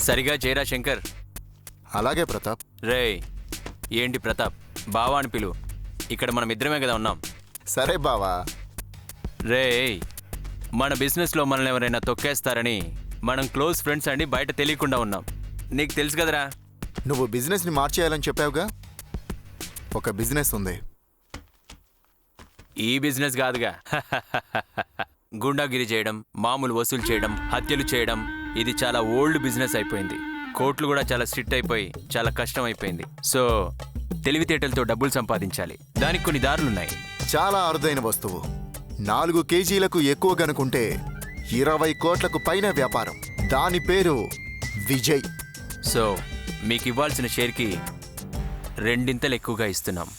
సరిగా చేయరా శంకర్. అలాగే ప్రతాప్. రేయ్, ఏంటి ప్రతాప్, బావా అని పిలువు. ఇక్కడ మనం ఇద్దరమే కదా ఉన్నాం. సరే బావా. రేయ్, మన బిజినెస్లో మనల్ని ఎవరైనా తొక్కేస్తారని మనం క్లోజ్ ఫ్రెండ్స్ అండి బయట తెలియకుండా ఉన్నాం. నీకు తెలుసు కదరా. నువ్వు బిజినెస్ని మార్చేయాలని చెప్పావుగా. ఒక బిజినెస్ ఉంది. ఈ బిజినెస్ కాదుగా. గుండాగిరి చేయడం, మామూలు వసూలు చేయడం, హత్యలు చేయడం, ఇది చాలా ఓల్డ్ బిజినెస్ అయిపోయింది. కోర్టులు కూడా చాలా స్ట్రిక్ట్ అయిపోయి చాలా కష్టం అయిపోయింది. సో తెలివితేటలతో డబ్బులు సంపాదించాలి. దానికి కొన్ని దారులున్నాయి. చాలా అరుదైన వస్తువు. 4 కేజీలకు ఎక్కువ గనుకుంటే 20 కోట్లకు పైన వ్యాపారం. దాని పేరు విజయ్. సో మీకు ఇవ్వాల్సిన షేర్కి 2 ఎక్కువగా ఇస్తున్నాం.